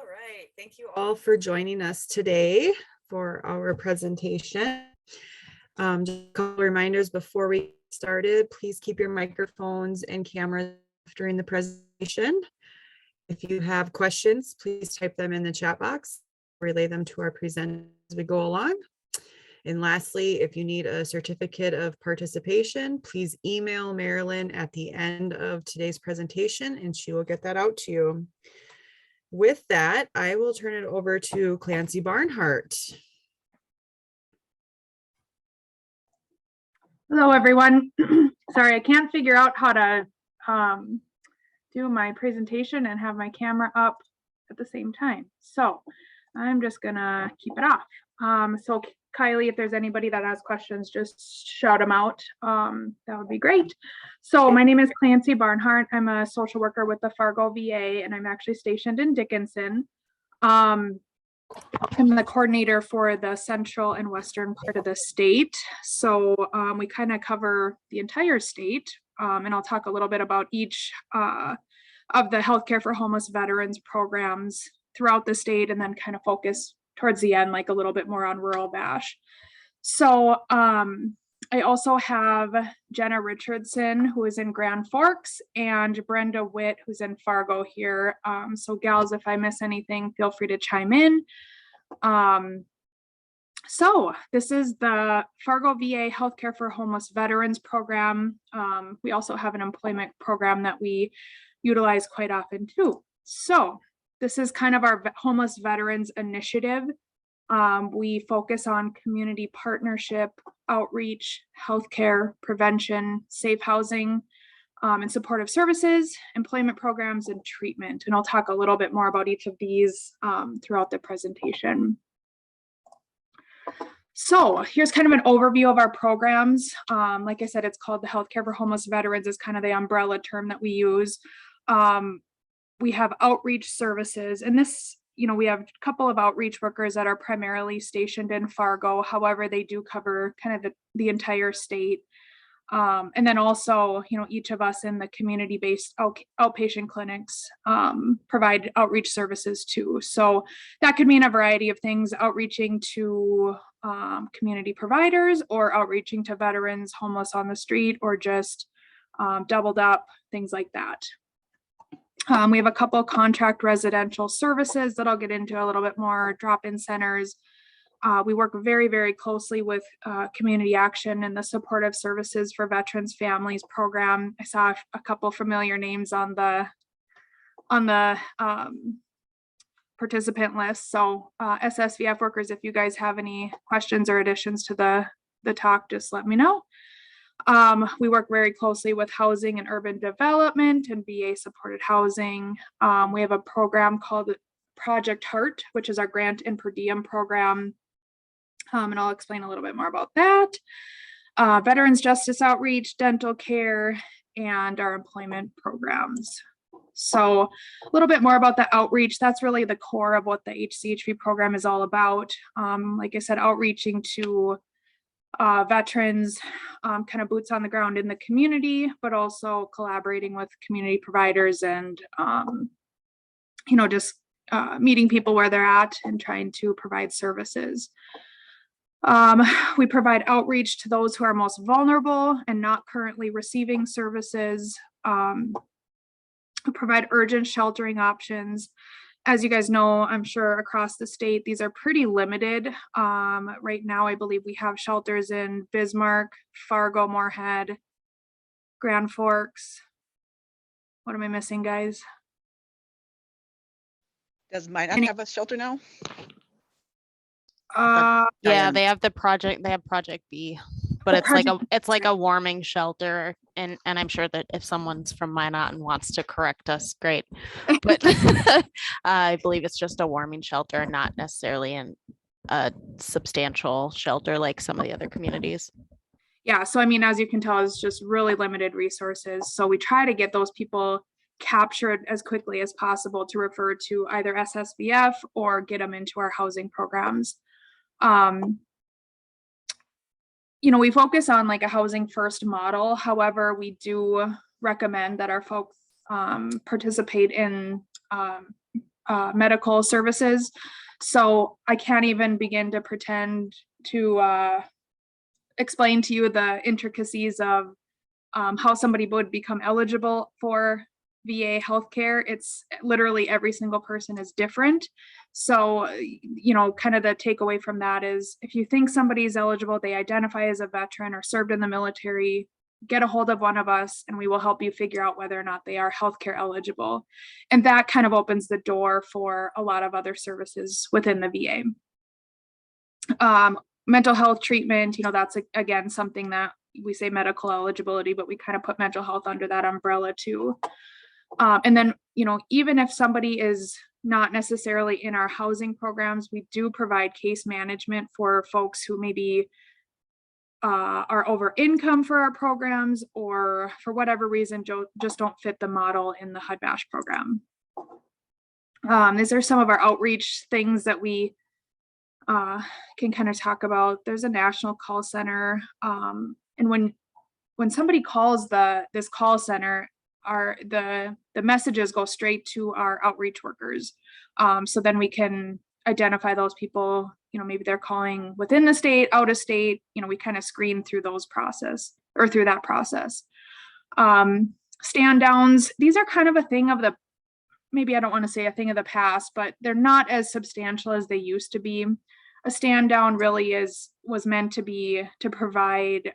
right. Thank you all for joining us today for our presentation. Just a couple reminders before we get started. Please keep your microphones and cameras off during the presentation. If you have questions, please type them in the chat box. Relay them to our presenters as we go along. And lastly, if you need a certificate of participation, please email Marilyn at the end of today's presentation and she will get that out to you. With that, I will turn it over to Clancy Barnhart. Hello, everyone. Sorry, I can't figure out how to do my presentation and have my camera up at the same time. So I'm just gonna keep it off. So Kylie, if there's anybody that has questions, just shout them out. That would be great. So my name is Clancy Barnhart. I'm a social worker with the Fargo VA, and I'm actually stationed in Dickinson. I'm the coordinator for the central and western part of the state. So we kind of cover the entire state, and I'll talk a little bit about each of the healthcare for homeless veterans programs throughout the state, and then kind of focus towards the end, like a little bit more on rural VASH. So I also have Jenna Richardson, who is in Grand Forks, and Brenda Witt, who's in Fargo here. So gals, if I miss anything, feel free to chime in. So this is the Fargo VA Healthcare for Homeless Veterans program. We also have an employment program that we utilize quite often too. So this is kind of our homeless veterans initiative. We focus on community partnership, outreach, healthcare, prevention, safe housing, and supportive services, employment programs, and treatment. And I'll talk a little bit more about each of these throughout the presentation. So here's kind of an overview of our programs. Like I said, it's called the Healthcare for Homeless Veterans is kind of the umbrella term that we use. We have outreach services, and this, we have a couple of outreach workers that are primarily stationed in Fargo. However, they do cover kind of the entire state. And then also, each of us in the community-based outpatient clinics provide outreach services too. So that could mean a variety of things: outreaching to community providers, or outreaching to veterans homeless on the street, or just doubled up, things like that. We have a couple of contract residential services that I'll get into a little bit more, drop-in centers. We work very, very closely with Community Action and the Supportive Services for Veterans Families program. I saw a couple familiar names on the participant list. So SSVF workers, if you guys have any questions or additions to the talk, just let me know. We work very closely with housing and urban development and VA supported housing. We have a program called Project Heart, which is our grant and per diem program. And I'll explain a little bit more about that. Veterans Justice Outreach, dental care, and our employment programs. So a little bit more about the outreach. That's really the core of what the HCHV program is all about. Like I said, outreaching to veterans, kind of boots on the ground in the community, but also collaborating with community providers and, just meeting people where they're at and trying to provide services. We provide outreach to those who are most vulnerable and not currently receiving services. We provide urgent sheltering options. As you guys know, I'm sure across the state, these are pretty limited. Right now, I believe we have shelters in Bismarck, Fargo, Moorhead, Grand Forks. What am I missing, guys? Does Minot have a shelter now? Yeah, they have Project B, but it's like a warming shelter, and I'm sure that if someone's from Minot and wants to correct us, great. But I believe it's just a warming shelter, not necessarily a substantial shelter like some of the other communities. Yeah, so I mean, as you can tell, it's just really limited resources. So we try to get those people captured as quickly as possible to refer to either SSVF or get them into our housing programs. We focus on like a housing first model. However, we do recommend that our folks participate in medical services. So I can't even begin to pretend to explain to you the intricacies of how somebody would become eligible for VA healthcare. It's literally every single person is different. So, you know, kind of the takeaway from that is if you think somebody is eligible, they identify as a veteran or served in the military, get a hold of one of us and we will help you figure out whether or not they are healthcare eligible. And that kind of opens the door for a lot of other services within the VA. Mental health treatment, you know, that's again something that we say medical eligibility, but we kind of put mental health under that umbrella too. And then, you know, even if somebody is not necessarily in our housing programs, we do provide case management for folks who maybe are over income for our programs or for whatever reason just don't fit the model in the HUD-VASH program. These are some of our outreach things that we can kind of talk about. There's a national call center, and when somebody calls this call center, the messages go straight to our outreach workers. So then we can identify those people, you know, maybe they're calling within the state, out of state, you know, we kind of screen through those through that process. Stand downs, these are kind of a thing of maybe I don't want to say a thing of the past, but they're not as substantial as they used to be. A stand down really was meant to provide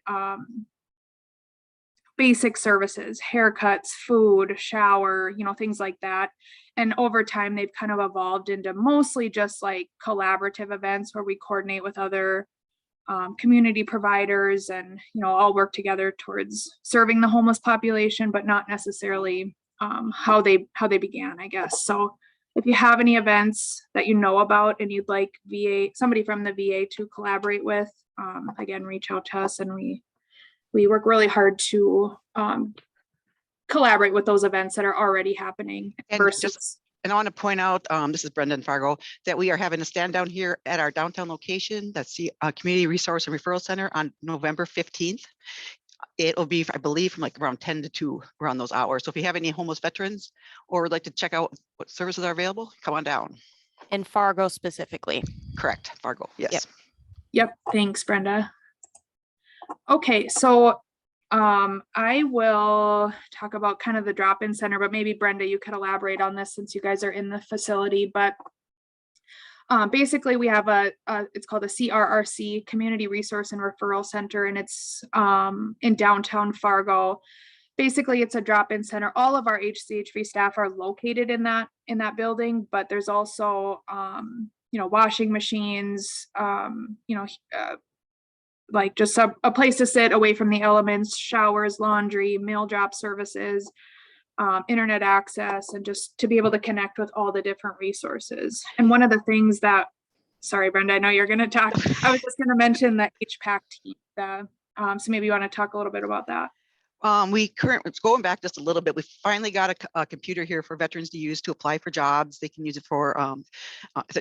basic services, haircuts, food, shower, you know, things like that. And over time, they've kind of evolved into mostly just like collaborative events where we coordinate with other community providers and, you know, all work together towards serving the homeless population, but not necessarily how they began, I guess. So if you have any events that you know about and you'd like somebody from the VA to collaborate with, again, reach out to us, and we work really hard to collaborate with those events that are already happening. And I want to point out, this is Brenda in Fargo, that we are having a stand down here at our downtown location. That's the Community Resource and Referral Center on November 15th. It'll be, I believe, from like around 10 to 2 around those hours. So if you have any homeless veterans or would like to check out what services are available, come on down. In Fargo specifically. Correct, Fargo, yes. Yep, thanks, Brenda. Okay, so I will talk about kind of the drop-in center, but maybe Brenda, you could elaborate on this since you guys are in the facility. But basically we have it's called a CRRC, Community Resource and Referral Center, and it's in downtown Fargo. Basically, it's a drop-in center. All of our HCHV staff are located in that building, but there's also you know, washing machines, you know, like just a place to sit away from the elements, showers, laundry, mail drop services, internet access, and just to be able to connect with all the different resources. And one of the things that, sorry, Brenda, I know you're going to talk. I was just going to mention the HPAC team. So maybe you want to talk a little bit about that. It's going back just a little bit. We finally got a computer here for veterans to use to apply for jobs. They can use it for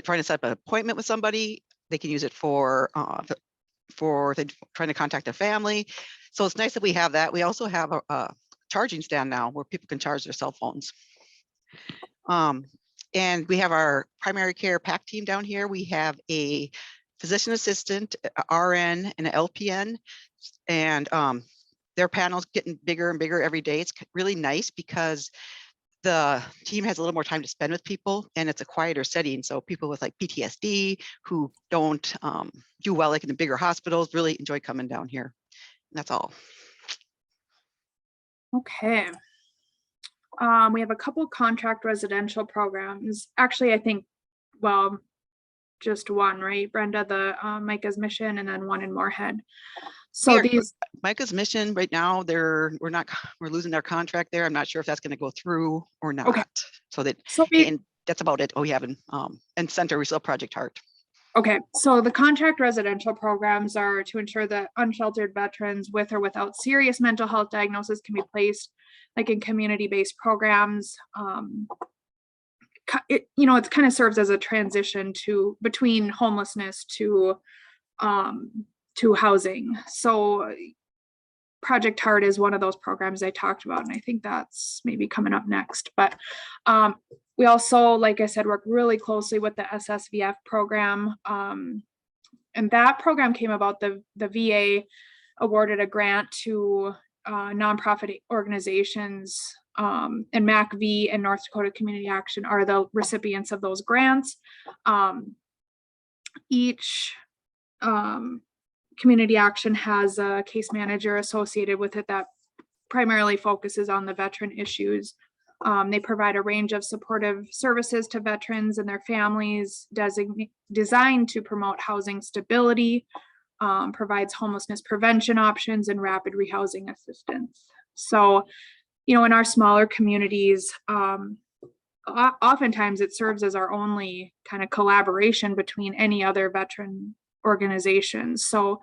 trying to set up an appointment with somebody. They can use it for trying to contact their family. So it's nice that we have that. We also have a charging stand now where people can charge their cell phones. And we have our primary care PAC team down here. We have a physician assistant, a RN, and an LPN. And their panel's getting bigger and bigger every day. It's really nice because the team has a little more time to spend with people, and it's a quieter setting. So people with like PTSD who don't do well like in the bigger hospitals really enjoy coming down here. And that's all. Okay. We have a couple contract residential programs. Actually, I think, well, just one, right, Brenda? The Micah's Mission, and then one in Moorhead. So these Micah's Mission right now, we're losing our contract there. I'm not sure if that's going to go through or not. Okay. And that's about it. Oh, we haven't. And Center, we still have Project Heart. Okay, so the contract residential programs are to ensure that unsheltered veterans with or without serious mental health diagnosis can be placed like in community-based programs. It kind of serves as a transition between homelessness to housing. So Project Heart is one of those programs I talked about, and I think that's maybe coming up next. But We also, like I said, work really closely with the SSVF program. And that program came about, the VA awarded a grant to nonprofit organizations, and MACV and North Dakota Community Action are the recipients of those grants. Each community action has a case manager associated with it that primarily focuses on the veteran issues. They provide a range of supportive services to veterans and their families, designed to promote housing stability, provides homelessness prevention options, and rapid rehousing assistance. So, you know, in our smaller communities, oftentimes it serves as our only kind of collaboration between any other veteran organizations. So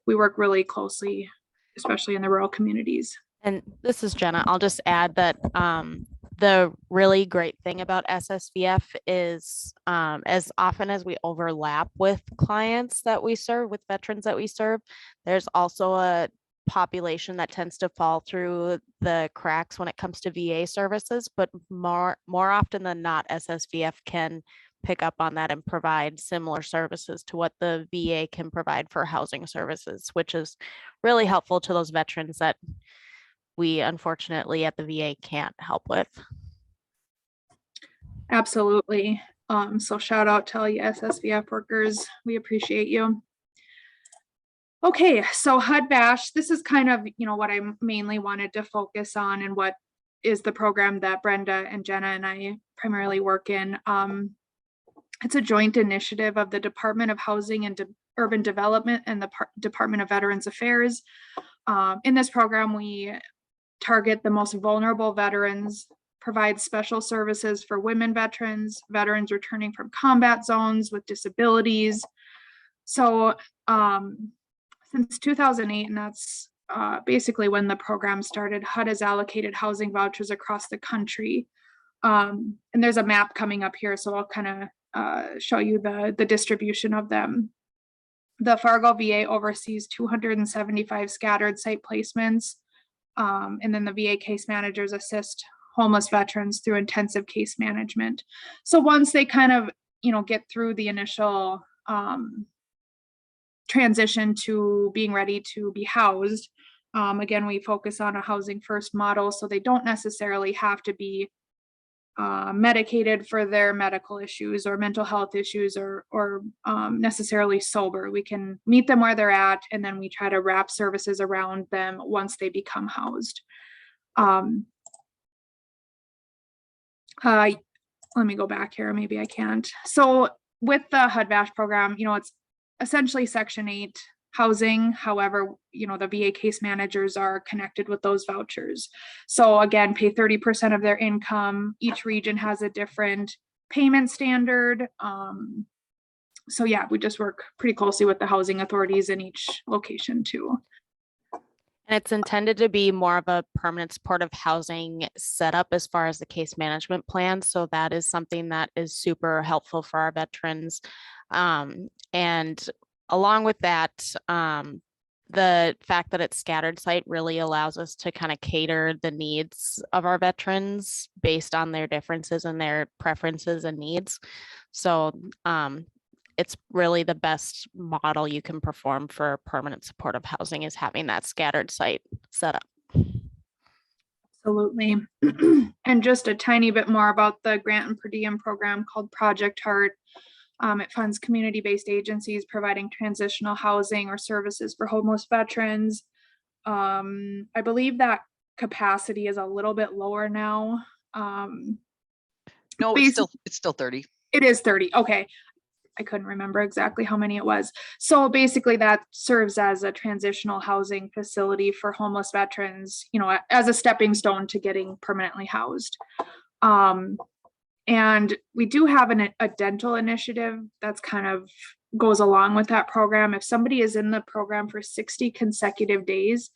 we work really closely, especially in the rural communities. And this is Jenna. I'll just add that the really great thing about SSVF is as often as we overlap with clients that we serve, with veterans that we serve, there's also a population that tends to fall through the cracks when it comes to VA services, but more often than not, SSVF can pick up on that and provide similar services to what the VA can provide for housing services, which is really helpful to those veterans that we unfortunately at the VA can't help with. Absolutely. So shout out to all you SSVF workers. We appreciate you. Okay, so HUD-VASH, this is kind of, you know, what I mainly wanted to focus on and what is the program that Brenda and Jenna and I primarily work in. It's a joint initiative of the Department of Housing and Urban Development and the Department of Veterans Affairs. In this program, we target the most vulnerable veterans, provide special services for women veterans, veterans returning from combat zones with disabilities. So since 2008, and that's basically when the program started, HUD has allocated housing vouchers across the country. And there's a map coming up here, so I'll kind of show you the distribution of them. The Fargo VA oversees 275 scattered site placements. And then the VA case managers assist homeless veterans through intensive case management. So once they kind of, you know, get through the initial transition to being ready to be housed, again, we focus on a housing first model, so they don't necessarily have to be medicated for their medical issues or mental health issues or necessarily sober. We can meet them where they're at, and then we try to wrap services around them once they become housed. Let me go back here, maybe I can't. So with the HUD-VASH program, you know, it's essentially Section 8 housing. However, you know, the VA case managers are connected with those vouchers. So again, pay 30% of their income. Each region has a different payment standard. So yeah, we just work pretty closely with the housing authorities in each location too. And it's intended to be more of a permanent supportive housing setup as far as the case management plan. So that is something that is super helpful for our veterans. And along with that, the fact that it's scattered site really allows us to kind of cater the needs of our veterans based on their differences and their preferences and needs. So it's really the best model you can perform for permanent supportive housing is having that scattered site set up. Absolutely. And just a tiny bit more about the grant and per diem program called Project Heart. It funds community-based agencies providing transitional housing or services for homeless veterans. I believe that capacity is a little bit lower now. No, it's still 30. It is 30. Okay. I couldn't remember exactly how many it was. So basically that serves as a transitional housing facility for homeless veterans, you know, as a stepping stone to getting permanently housed. And we do have a dental initiative that's kind of goes along with that program. If somebody is in the program for 60 consecutive days,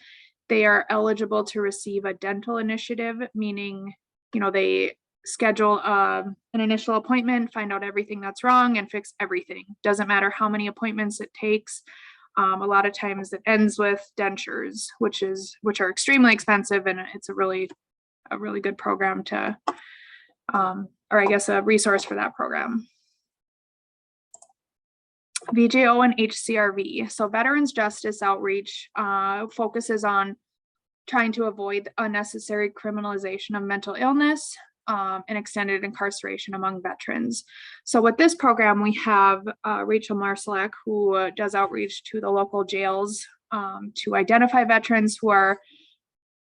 they are eligible to receive a dental initiative, meaning, you know, they schedule an initial appointment, find out everything that's wrong and fix everything. Doesn't matter how many appointments it takes. A lot of times it ends with dentures, which are extremely expensive, and it's a really good program to or I guess a resource for that program. VJO and HCRV. So Veterans Justice Outreach focuses on trying to avoid unnecessary criminalization of mental illness and extended incarceration among veterans. So with this program, we have Rachel Marsalek, who does outreach to the local jails to identify veterans who are,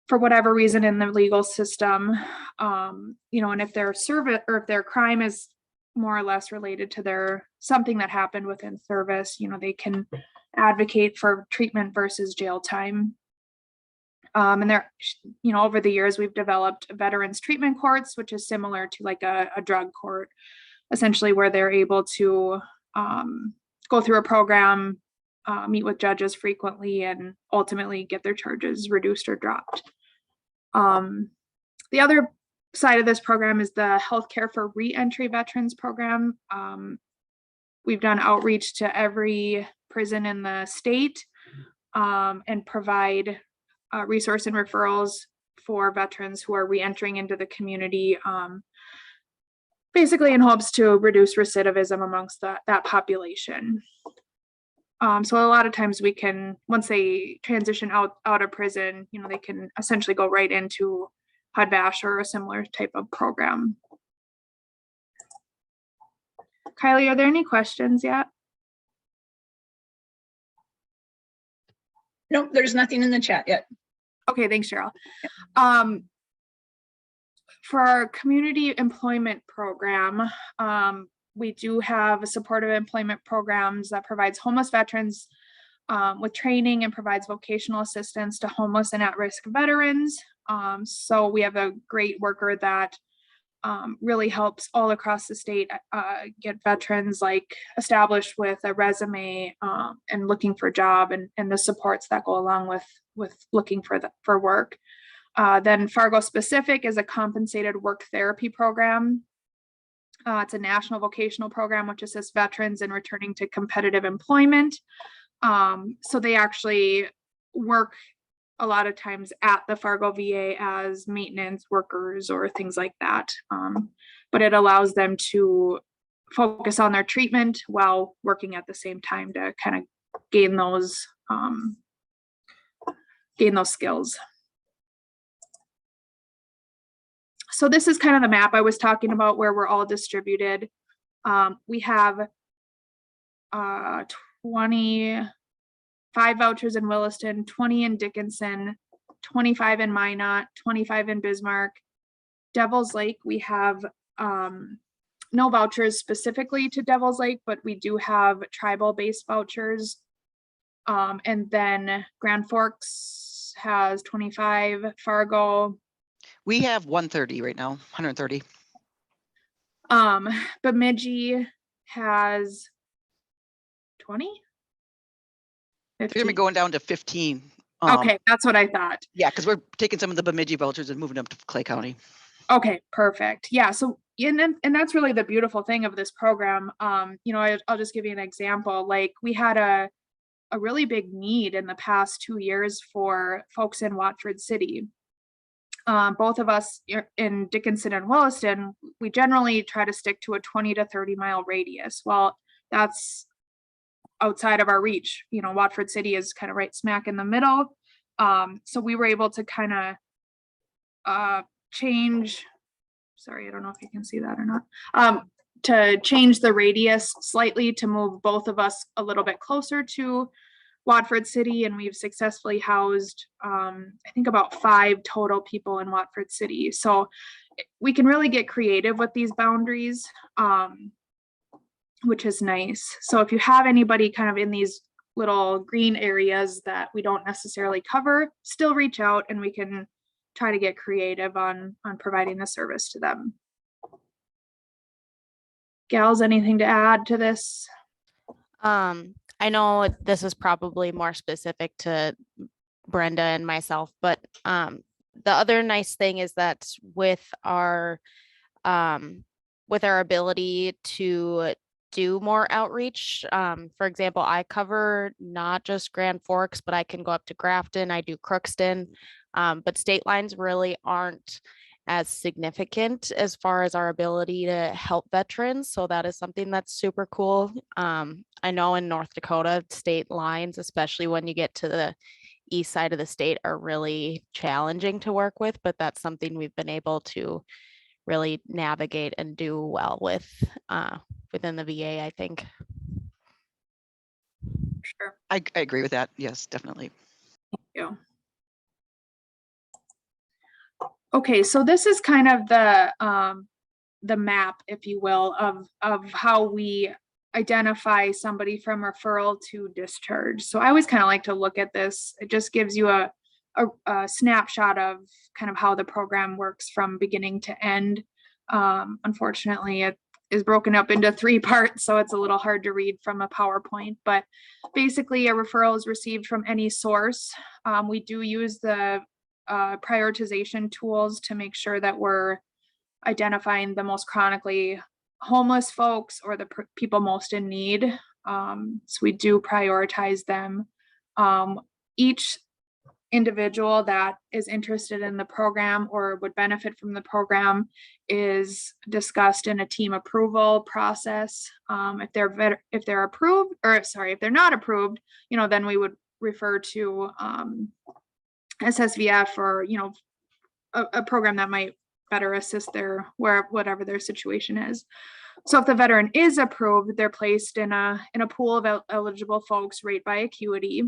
for whatever reason, in the legal system, you know, and if their service or if their crime is more or less related to their something that happened within service, you know, they can advocate for treatment versus jail time. And there, you know, over the years, we've developed veterans treatment courts, which is similar to like a drug court, essentially where they're able to go through a program, meet with judges frequently, and ultimately get their charges reduced or dropped. The other side of this program is the Healthcare for Reentry Veterans program. We've done outreach to every prison in the state and provide resource and referrals for veterans who are reentering into the community, basically in hopes to reduce recidivism amongst that population. So a lot of times we can, once they transition out of prison, you know, they can essentially go right into HUD-VASH or a similar type of program. Kylie, are there any questions yet? Nope, there's nothing in the chat yet. Okay, thanks, Cheryl. For our community employment program, we do have supportive employment programs that provides homeless veterans with training and provides vocational assistance to homeless and at-risk veterans. So we have a great worker that really helps all across the state get veterans like established with a resume and looking for a job and the supports that go along with looking for work. Then Fargo Specific is a compensated work therapy program. It's a national vocational program which assists veterans in returning to competitive employment. So they actually work a lot of times at the Fargo VA as maintenance workers or things like that. But it allows them to focus on their treatment while working at the same time to kind of gain those skills. So this is kind of the map I was talking about where we're all distributed. We have 25 vouchers in Williston, 20 in Dickinson, 25 in Minot, 25 in Bismarck. Devil's Lake, we have no vouchers specifically to Devil's Lake, but we do have tribal-based vouchers. And then Grand Forks has 25, Fargo. We have 130 right now, 130. Bemidji has 20? They're gonna be going down to 15. Okay, that's what I thought. Yeah, because we're taking some of the Bemidji vouchers and moving them to Clay County. Okay, perfect. Yeah, so and that's really the beautiful thing of this program. You know, I'll just give you an example. Like we had a really big need in the past 2 years for folks in Watford City. Both of us in Dickinson and Williston, we generally try to stick to a 20 to 30 mile radius. Well, that's outside of our reach. You know, Watford City is kind of right smack in the middle. So we were able to kind of change, sorry, I don't know if you can see that or not, to change the radius slightly to move both of us a little bit closer to Watford City, and we've successfully housed I think about 5 total people in Watford City. So we can really get creative with these boundaries, which is nice. So if you have anybody kind of in these little green areas that we don't necessarily cover, still reach out and we can try to get creative on providing the service to them. Gals, anything to add to this? I know this is probably more specific to Brenda and myself, but the other nice thing is that with our ability to do more outreach, for example, I cover not just Grand Forks, but I can go up to Grafton, I do Crookston, but state lines really aren't as significant as far as our ability to help veterans. So that is something that's super cool. I know in North Dakota, state lines, especially when you get to the east side of the state, are really challenging to work with, but that's something we've been able to really navigate and do well with within the VA, I think. Sure. I agree with that. Yes, definitely. Thank you. Okay, so this is kind of the map, if you will, of how we identify somebody from referral to discharge. So I always kind of like to look at this. It just gives you a snapshot of kind of how the program works from beginning to end. Unfortunately, it is broken up into 3 parts, so it's a little hard to read from a PowerPoint, but basically a referral is received from any source. We do use the prioritization tools to make sure that we're identifying the most chronically homeless folks or the people most in need. So we do prioritize them. Each individual that is interested in the program or would benefit from the program is discussed in a team approval process. If they're approved, or sorry, if they're not approved, then we would refer to SSVF or a program that might better assist whatever their situation is. So if the veteran is approved, they're placed in a pool of eligible folks rate by acuity.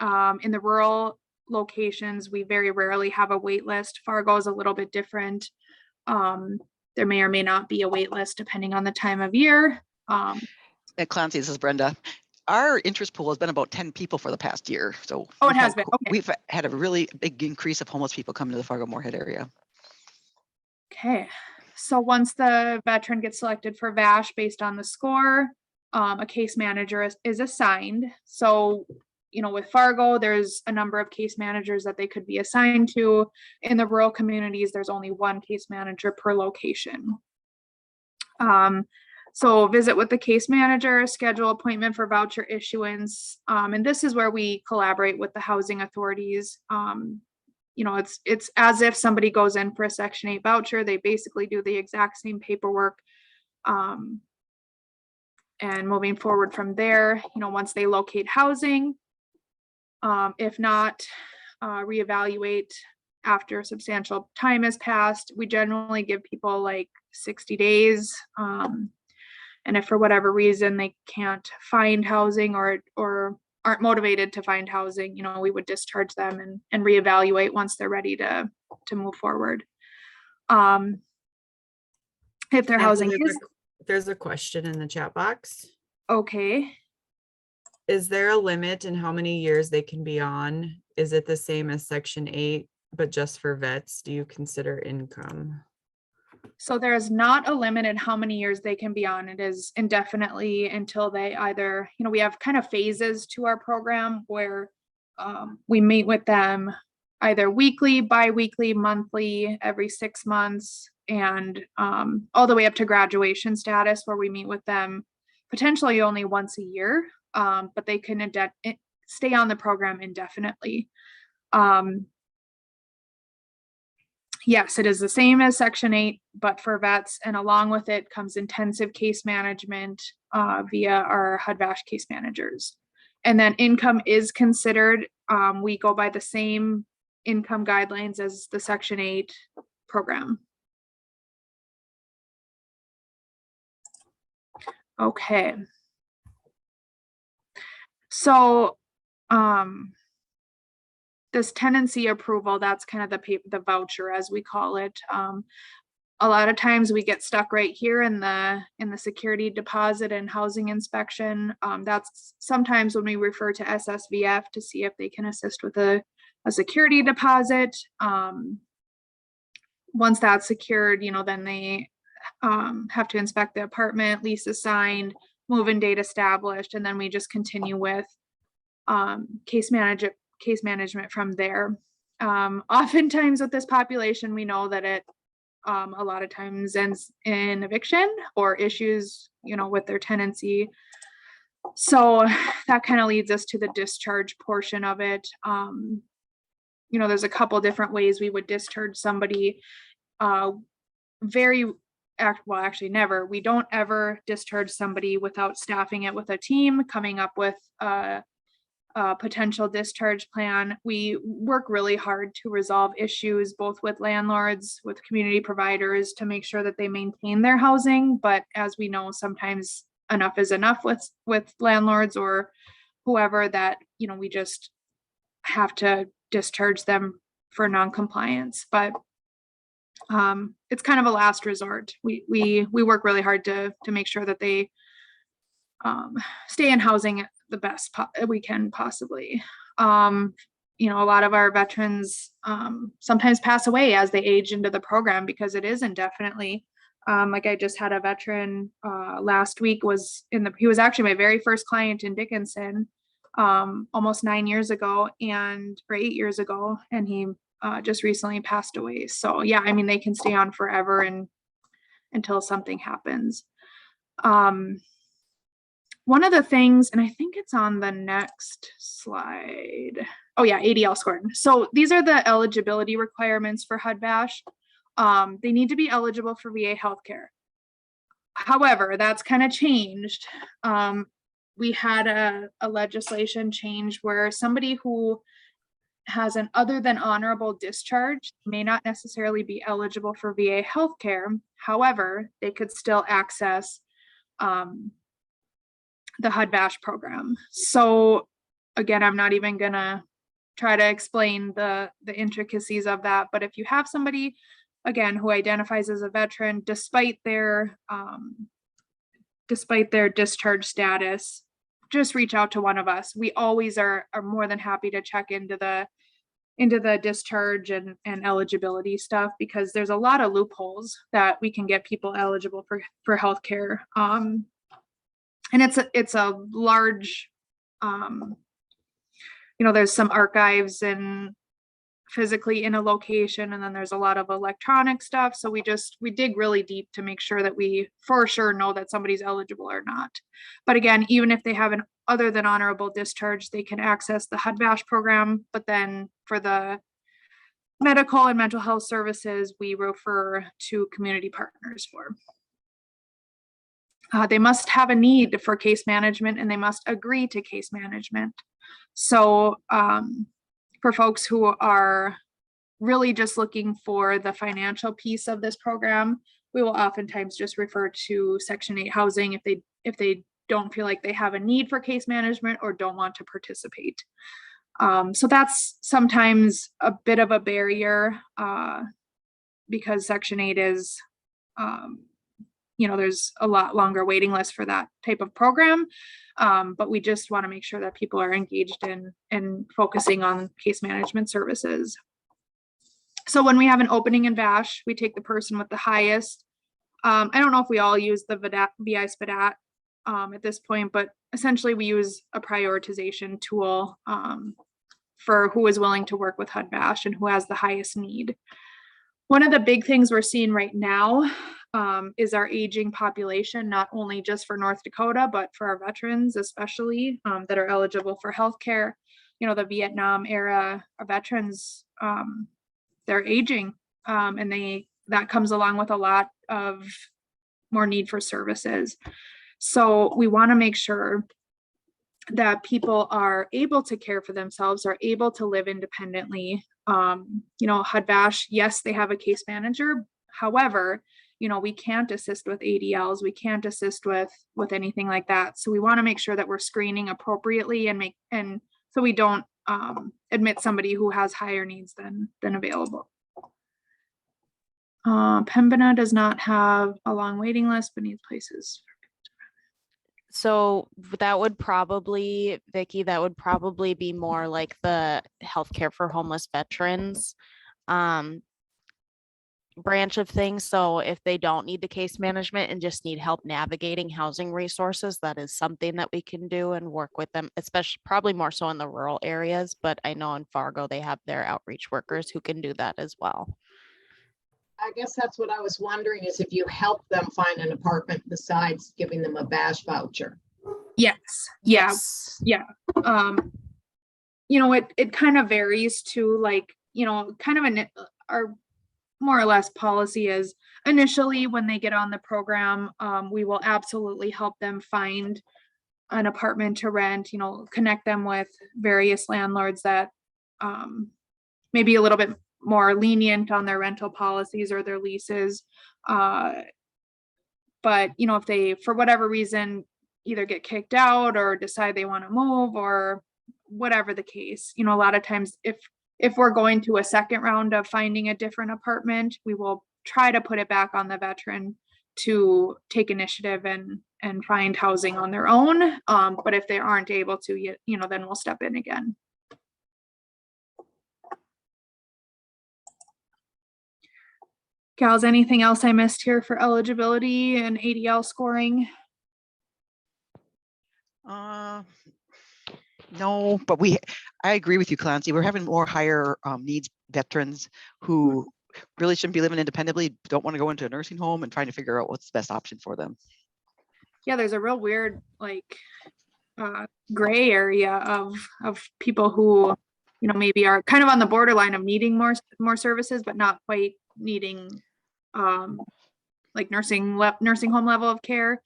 In the rural locations, we very rarely have a wait list. Fargo is a little bit different. There may or may not be a wait list depending on the time of year. At Clancy, this is Brenda. Our interest pool has been about 10 people for the past year. So it has been. Okay. We've had a really big increase of homeless people coming to the Fargo-Moorhead area. Okay. So once the veteran gets selected for VASH based on the score, a case manager is assigned. So, with Fargo, there's a number of case managers that they could be assigned to. In the rural communities, there's only 1 case manager per location. So visit with the case manager, schedule appointment for voucher issuance. And this is where we collaborate with the housing authorities. It's as if somebody goes in for a Section 8 voucher. They basically do the exact same paperwork. And moving forward from there, once they locate housing, if not, reevaluate after substantial time has passed. We generally give people like 60 days. And if for whatever reason they can't find housing or aren't motivated to find housing, we would discharge them and reevaluate once they're ready to move forward. If their housing is. There's a question in the chat box. Okay. Is there a limit in how many years they can be on? Is it the same as Section 8, but just for vets? Do you consider income? So there's not a limit in how many years they can be on. It is indefinitely until they either, we have kind of phases to our program where we meet with them either weekly, bi-weekly, monthly, every 6 months, and all the way up to graduation status, where we meet with them potentially only once a year, but they can stay on the program indefinitely. Yes, it is the same as Section 8, but for vets, and along with it comes intensive case management via our HUD-VASH case managers. And then income is considered, we go by the same income guidelines as the Section 8 program. Okay. So, this tenancy approval, that's kind of the voucher, as we call it. A lot of times we get stuck right here in the security deposit and housing inspection. That's sometimes when we refer to SSVF to see if they can assist with a security deposit. Once that's secured, then they have to inspect the apartment, lease assigned, move-in date established, and then we just continue with case management from there. Oftentimes with this population, we know that it a lot of times ends in eviction or issues, with their tenancy. So that kind of leads us to the discharge portion of it. There's a couple different ways we would discharge somebody. well, actually never, we don't ever discharge somebody without staffing it with a team, coming up with a potential discharge plan. We work really hard to resolve issues both with landlords, with community providers, to make sure that they maintain their housing. But as we know, sometimes enough is enough with landlords or whoever, that, you know, we just have to discharge them for non-compliance. But it's kind of a last resort. We work really hard to make sure that they stay in housing the best we can possibly. You know, a lot of our veterans sometimes pass away as they age into the program because it is indefinitely. Like I just had a veteran last week, he was actually my very first client in Dickinson almost 9 years ago or 8 years ago, and he just recently passed away. So yeah, I mean, they can stay on forever and until something happens. One of the things, and I think it's on the next slide. Oh yeah, ADL scored. So these are the eligibility requirements for HUD-VASH. They need to be eligible for VA healthcare. However, that's kind of changed. We had a legislation change where somebody who has an other than honorable discharge may not necessarily be eligible for VA healthcare. However, they could still access the HUD-VASH program. So again, I'm not even gonna try to explain the intricacies of that, but if you have somebody, again, who identifies as a veteran, despite their discharge status, just reach out to one of us. We always are more than happy to check into the discharge and eligibility stuff, because there's a lot of loopholes that we can get people eligible for healthcare. And it's a large, you know, there's some archives and physically in a location, and then there's a lot of electronic stuff. So we dig really deep to make sure that we for sure know that somebody's eligible or not. But again, even if they have an other than honorable discharge, they can access the HUD-VASH program. But then for the medical and mental health services, we refer to community partners for. They must have a need for case management, and they must agree to case management. So for folks who are really just looking for the financial piece of this program, we will oftentimes just refer to Section 8 housing if they don't feel like they have a need for case management or don't want to participate. So that's sometimes a bit of a barrier because Section 8 is you know, there's a lot longer waiting list for that type of program. But we just want to make sure that people are engaged in focusing on case management services. So when we have an opening in VASH, we take the person with the highest. I don't know if we all use the VI SPDAT at this point, but essentially we use a prioritization tool for who is willing to work with HUD-VASH and who has the highest need. One of the big things we're seeing right now is our aging population, not only just for North Dakota, but for our veterans, especially that are eligible for healthcare. You know, the Vietnam era veterans, they're aging, and that comes along with a lot of more need for services. So we want to make sure that people are able to care for themselves, are able to live independently. You know, HUD-VASH, yes, they have a case manager. However, you know, we can't assist with ADLs. We can't assist with anything like that. So we want to make sure that we're screening appropriately and so we don't admit somebody who has higher needs than available. Pembina does not have a long waiting list, but needs places. So that would probably, Vicky, that would probably be more like the healthcare for homeless veterans branch of things. So if they don't need the case management and just need help navigating housing resources, that is something that we can do and work with them, especially probably more so in the rural areas. But I know in Fargo, they have their outreach workers who can do that as well. I guess that's what I was wondering, is if you help them find an apartment besides giving them a VASH voucher. Yes. Yes. Yeah. You know, it kind of varies to, like, you know, kind of our more or less policy is initially when they get on the program, we will absolutely help them find an apartment to rent, connect them with various landlords that maybe a little bit more lenient on their rental policies or their leases. But if they, for whatever reason, either get kicked out or decide they want to move or whatever the case, a lot of times if we're going to a second round of finding a different apartment, we will try to put it back on the veteran to take initiative and find housing on their own. But if they aren't able to, then we'll step in again. Gals, anything else I missed here for eligibility and ADL scoring? No, but I agree with you, Clancy. We're having more higher needs veterans who really shouldn't be living independently, don't want to go into a nursing home, and trying to figure out what's the best option for them. Yeah, there's a real weird gray area of people who maybe are kind of on the borderline of needing more services, but not quite needing like nursing home level of care.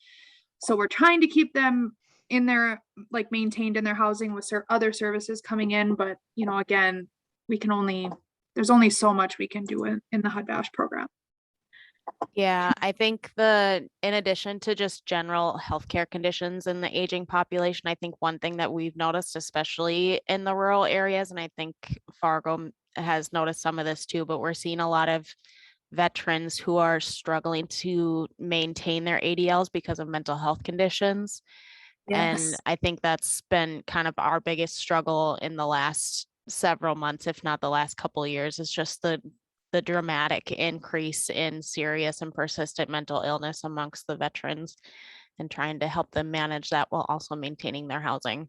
So we're trying to keep them in their maintained in their housing with other services coming in, but again, there's only so much we can do in the HUD-VASH program. Yeah, I think in addition to just general healthcare conditions in the aging population, I think one thing that we've noticed, especially in the rural areas, and I think Fargo has noticed some of this too, but we're seeing a lot of veterans who are struggling to maintain their ADLs because of mental health conditions. Yes. And I think that's been kind of our biggest struggle in the last several months, if not the last couple of years, is just the dramatic increase in serious and persistent mental illness amongst the veterans, and trying to help them manage that while also maintaining their housing.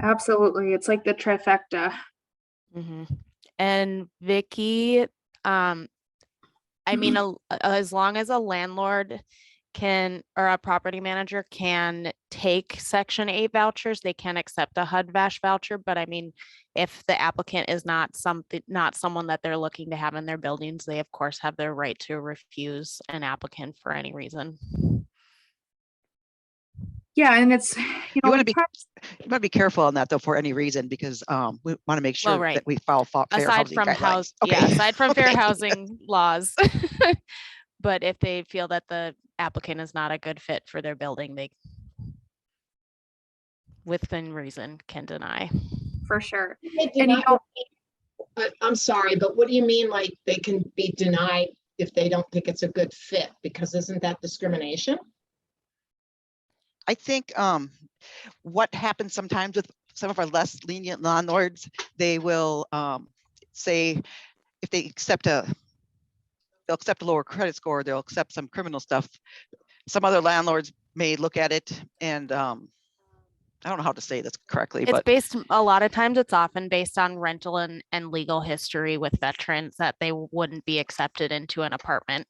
Absolutely. It's like the trifecta. Mm-hmm. And Vicky, I mean, as long as a landlord or a property manager can take Section 8 vouchers, they can accept a HUD-VASH voucher. But I mean, if the applicant is not someone that they're looking to have in their buildings, they of course have their right to refuse an applicant for any reason. Yeah, and it's you want to be careful on that though for any reason, because we want to make sure that we follow fair housing guidelines. Aside from fair housing laws. But if they feel that the applicant is not a good fit for their building, they, within reason, can deny. For sure. And I'm sorry, but what do you mean like they can be denied if they don't think it's a good fit? Because isn't that discrimination? I think what happens sometimes with some of our less lenient landlords, they will say if they they'll accept a lower credit score, they'll accept some criminal stuff. Some other landlords may look at it and I don't know how to say this correctly, but a lot of times it's often based on rental and legal history with veterans that they wouldn't be accepted into an apartment.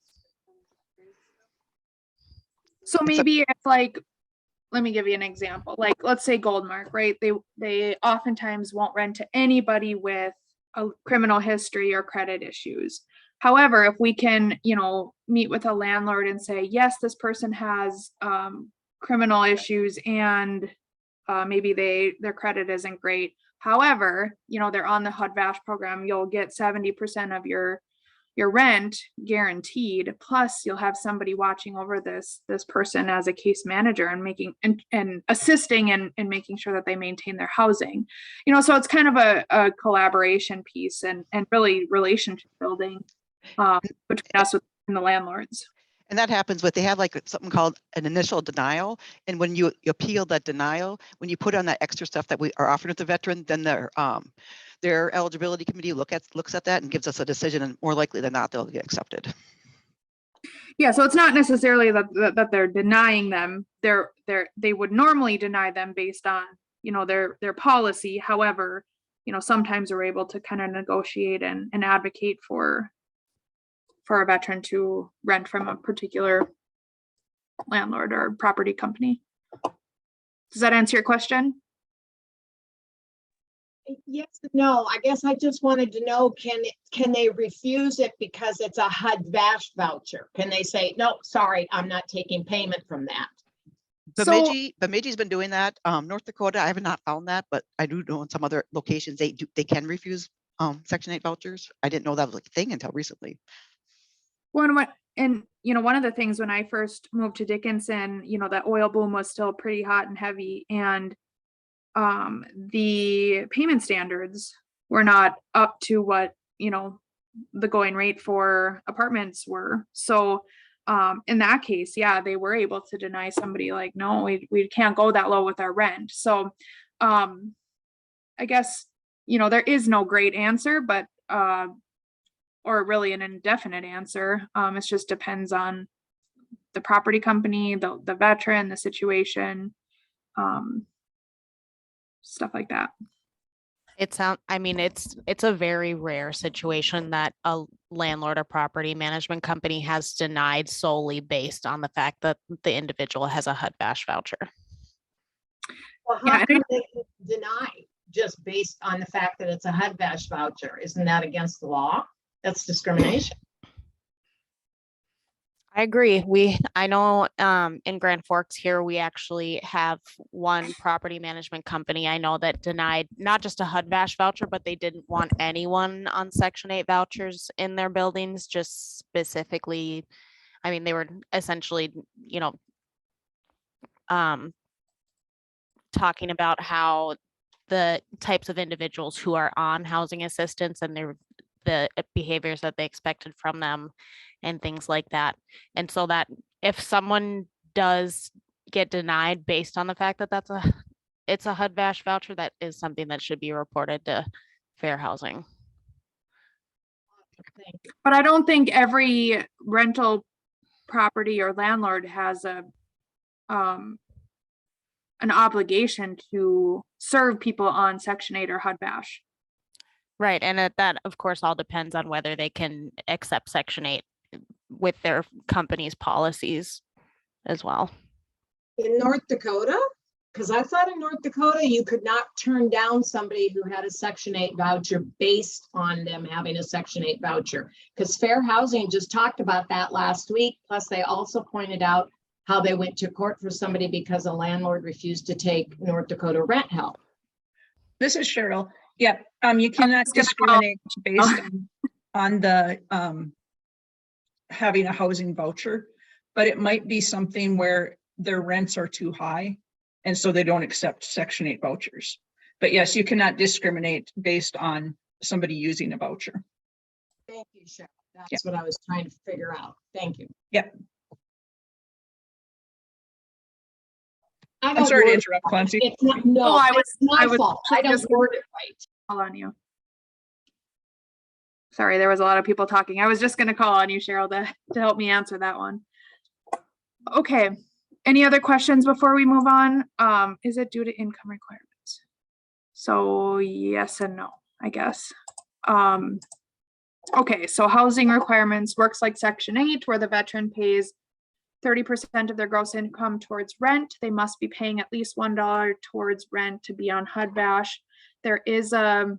So maybe if let me give you an example. Let's say Goldmark, right? They oftentimes won't rent to anybody with a criminal history or credit issues. However, if we can, meet with a landlord and say, yes, this person has criminal issues and maybe their credit isn't great. However, they're on the HUD-VASH program, you'll get 70% of your rent guaranteed. Plus you'll have somebody watching over this person as a case manager and assisting and making sure that they maintain their housing. So it's kind of a collaboration piece and really relationship building between us and the landlords. And that happens they have something called an initial denial. And when you appeal that denial, when you put on that extra stuff that we are offering to the veteran, then their eligibility committee looks at that and gives us a decision, and more likely than not, they'll get accepted. Yeah, so it's not necessarily that they're denying them. They would normally deny them based on their policy. However, sometimes we're able to kind of negotiate and advocate for a veteran to rent from a particular landlord or property company. Does that answer your question? Yes, no, I guess I just wanted to know, can they refuse it because it's a HUD-VASH voucher? Can they say, no, sorry, I'm not taking payment from that? Bemidji's been doing that. North Dakota, I have not found that, but I do know in some other locations they can refuse Section 8 vouchers. I didn't know that was a thing until recently. One of the things when I first moved to Dickinson, that oil boom was still pretty hot and heavy, and the payment standards were not up to what the going rate for apartments were. So in that case, yeah, they were able to deny somebody, like, no, we can't go that low with our rent. So I guess there is no great answer, but or really an indefinite answer. It just depends on the property company, the veteran, the situation, stuff like that. It's a very rare situation that a landlord or property management company has denied solely based on the fact that the individual has a HUD-VASH voucher. Well, how can they deny just based on the fact that it's a HUD-VASH voucher? Isn't that against the law? That's discrimination. I agree. I know in Grand Forks here, we actually have one property management company I know that denied not just a HUD-VASH voucher, but they didn't want anyone on Section 8 vouchers in their buildings, just specifically. I mean, they were essentially, talking about how the types of individuals who are on housing assistance and the behaviors that they expected from them and things like that. And so that if someone does get denied based on the fact that it's a HUD-VASH voucher, that is something that should be reported to Fair Housing. But I don't think every rental property or landlord has an obligation to serve people on Section 8 or HUD-VASH. Right. And that, of course, all depends on whether they can accept Section 8 with their company's policies as well. In North Dakota? Because I thought in North Dakota, you could not turn down somebody who had a Section 8 voucher based on them having a Section 8 voucher. Because Fair Housing just talked about that last week. Plus, they also pointed out how they went to court for somebody because a landlord refused to take North Dakota rent help. This is Cheryl. Yeah, you cannot discriminate based on the having a housing voucher, but it might be something where their rents are too high, and so they don't accept Section 8 vouchers. But yes, you cannot discriminate based on somebody using a voucher. Thank you, Cheryl. That's what I was trying to figure out. Thank you. Yep. I'm sorry to interrupt, Clancy. It's not, no, it's my fault. I don't word it right. Call on you. Sorry, there was a lot of people talking. I was just going to call on you, Cheryl, to help me answer that one. Okay. Any other questions before we move on? Is it due to income requirements? So yes and no, I guess. Okay, so housing requirements works like Section 8, where the veteran pays 30% of their gross income towards rent. They must be paying at least $1 towards rent to be on HUD-VASH. There is a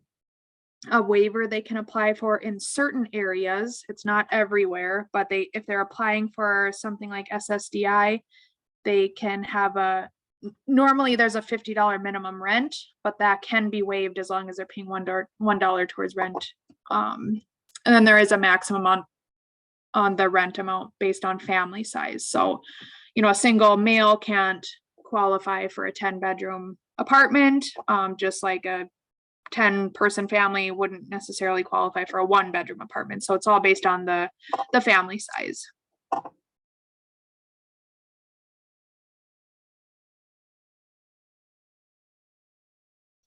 waiver they can apply for in certain areas. It's not everywhere, but if they're applying for something like SSDI, they can have normally there's a $50 minimum rent, but that can be waived as long as they're paying $1 towards rent. And then there is a maximum on the rent amount based on family size. So, a single male can't qualify for a 10-bedroom apartment, just like a 10-person family wouldn't necessarily qualify for a 1-bedroom apartment. So it's all based on the family size.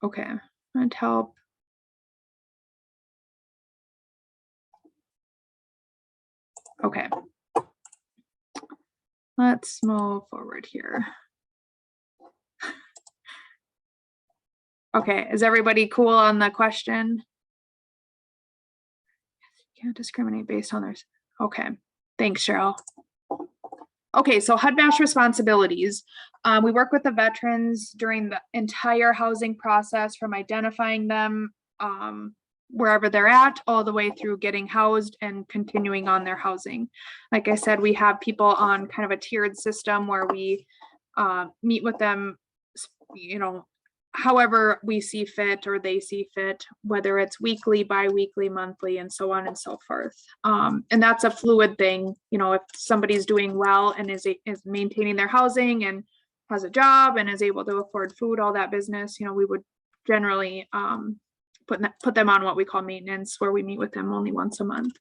Okay, rent help. Okay. Let's move forward here. Okay, is everybody cool on the question? Can't discriminate based on their. Okay, thanks, Cheryl. Okay, so HUD-VASH responsibilities. We work with the veterans during the entire housing process, from identifying them wherever they're at, all the way through getting housed and continuing on their housing. Like I said, we have people on kind of a tiered system where we meet with them, you know, however we see fit or they see fit, whether it's weekly, bi-weekly, monthly, and so on and so forth. And that's a fluid thing. You know, if somebody's doing well and is maintaining their housing and has a job and is able to afford food, all that business, you know, we would generally put them on what we call maintenance, where we meet with them only once a month.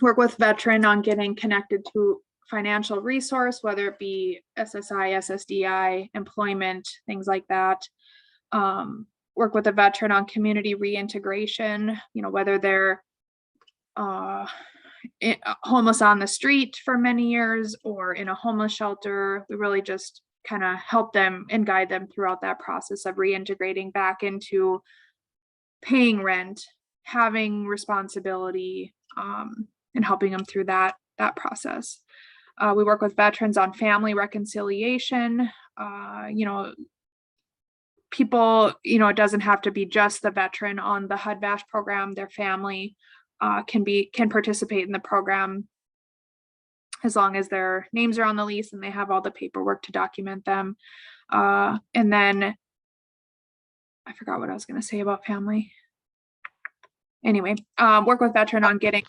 Work with veteran on getting connected to financial resource, whether it be SSI, SSDI, employment, things like that. Work with a veteran on community reintegration, you know, whether they're homeless on the street for many years or in a homeless shelter. We really just kind of help them and guide them throughout that process of reintegrating back into paying rent, having responsibility, and helping them through that process. We work with veterans on family reconciliation. You know, people, you know, it doesn't have to be just the veteran on the HUD-VASH program. Their family can participate in the program as long as their names are on the lease and they have all the paperwork to document them. And then I forgot what I was going to say about family. Anyway, work with veteran on getting.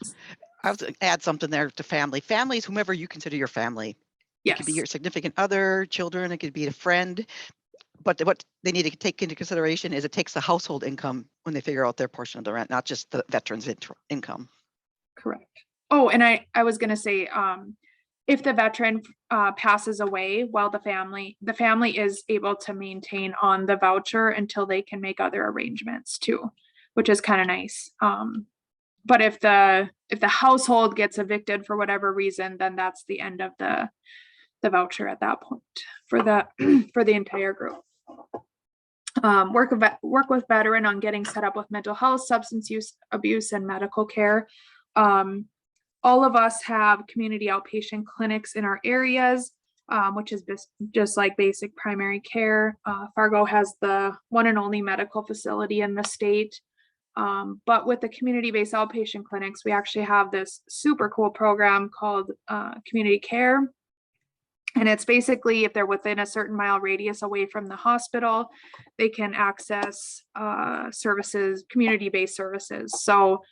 I was going to add something there to family. Families, whomever you consider your family. Yes. It could be your significant other, children, it could be a friend. But what they need to take into consideration is it takes the household income when they figure out their portion of the rent, not just the veteran's income. Correct. Oh, and I was going to say, if the veteran passes away while the family is able to maintain on the voucher until they can make other arrangements too, which is kind of nice. But if the household gets evicted for whatever reason, then that's the end of the voucher at that point for the entire group. Work with veteran on getting set up with mental health, substance use abuse, and medical care. All of us have community outpatient clinics in our areas, which is just like basic primary care. Fargo has the one and only medical facility in the state. But with the community-based outpatient clinics, we actually have this super cool program called community care. And it's basically, if they're within a certain mile radius away from the hospital, they can access services, community-based services. So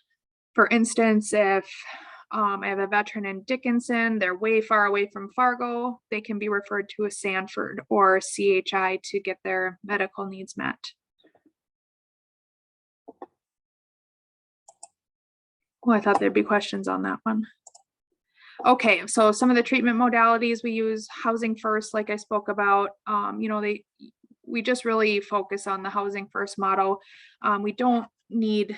for instance, if I have a veteran in Dickinson, they're way far away from Fargo, they can be referred to a Sanford or CHI to get their medical needs met. Well, I thought there'd be questions on that one. Okay, so some of the treatment modalities we use, housing first, like I spoke about, you know, we just really focus on the housing first model. We don't need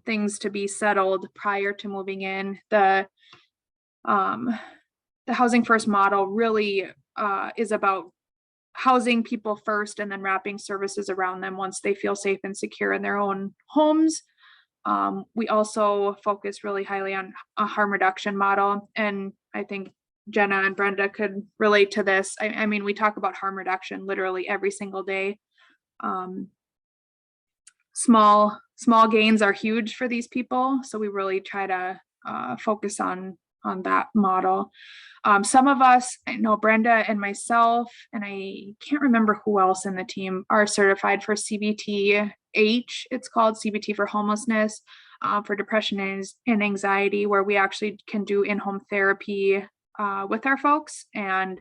things to be settled prior to moving in. The housing first model really is about housing people first and then wrapping services around them once they feel safe and secure in their own homes. We also focus really highly on a harm reduction model. And I think Jenna and Brenda could relate to this. I mean, we talk about harm reduction literally every single day. Small gains are huge for these people. So we really try to focus on that model. Some of us, I know Brenda and myself, and I can't remember who else in the team, are certified for CBT-H. It's called CBT for homelessness, for depression and anxiety, where we actually can do in-home therapy with our folks. And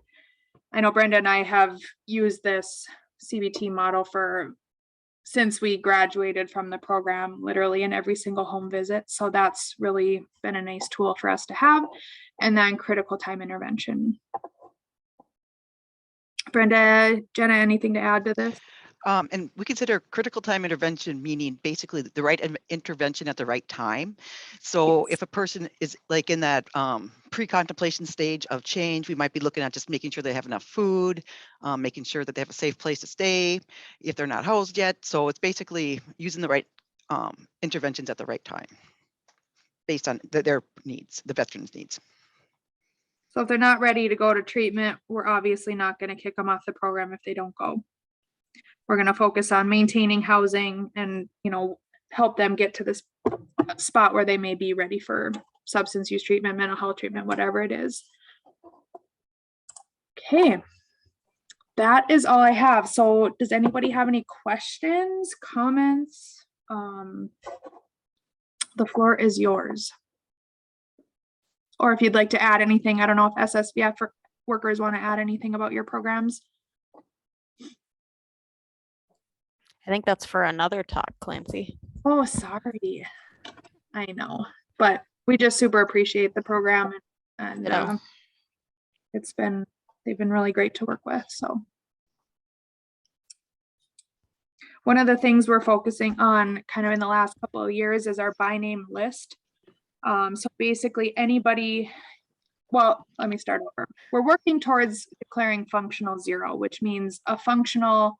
I know Brenda and I have used this CBT model since we graduated from the program, literally in every single home visit. So that's really been a nice tool for us to have. And then critical time intervention. Brenda, Jenna, anything to add to this? And we consider critical time intervention meaning basically the right intervention at the right time. So if a person is like in that pre-contemplation stage of change, we might be looking at just making sure they have enough food, making sure that they have a safe place to stay if they're not housed yet. So it's basically using the right interventions at the right time based on their needs, the veterans' needs. So if they're not ready to go to treatment, we're obviously not going to kick them off the program if they don't go. We're going to focus on maintaining housing and, you know, help them get to this spot where they may be ready for substance use treatment, mental health treatment, whatever it is. Okay. That is all I have. So does anybody have any questions, comments? The floor is yours. Or if you'd like to add anything, I don't know if SSVF workers want to add anything about your programs. I think that's for another talk, Clancy. Oh, sorry. I know, but we just super appreciate the program, and they've been really great to work with. So one of the things we're focusing on kind of in the last couple of years is our by name list. So basically anybody, well, let me start over. We're working towards declaring functional zero, which means a functional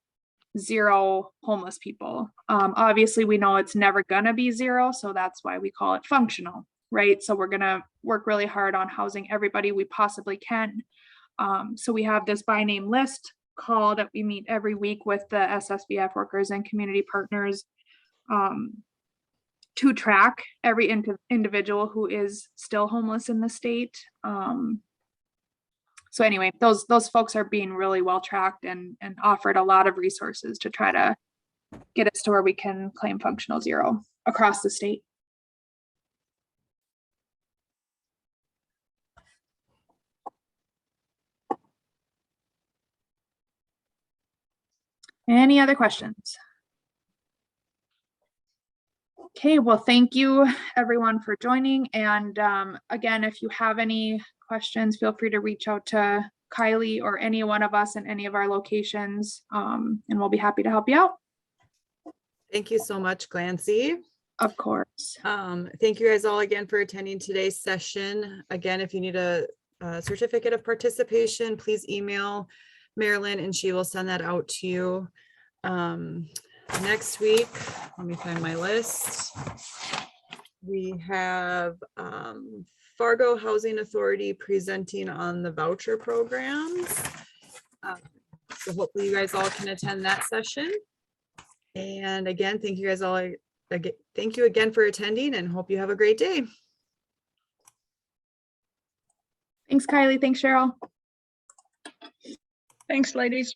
zero homeless people. Obviously we know it's never gonna be zero, so that's why we call it functional, right? So we're gonna work really hard on housing everybody we possibly can. So we have this by name list call that we meet every week with the SSVF workers and community partners to track every individual who is still homeless in the state. So anyway, those folks are being really well tracked and offered a lot of resources to try to get us to where we can claim functional zero across the state. Any other questions? Okay, well, thank you everyone for joining. And again, if you have any questions, feel free to reach out to Kylie or any one of us in any of our locations, and we'll be happy to help you out. Thank you so much, Clancy. Of course. Thank you guys all again for attending today's session. Again, if you need a certificate of participation, please email Marilyn and she will send that out to you. Next week, let me find my list. We have Fargo Housing Authority presenting on the voucher programs. So hopefully you guys all can attend that session. And again, thank you guys all. Thank you again for attending and hope you have a great day. Thanks, Kylie. Thanks, Cheryl. Thanks, ladies.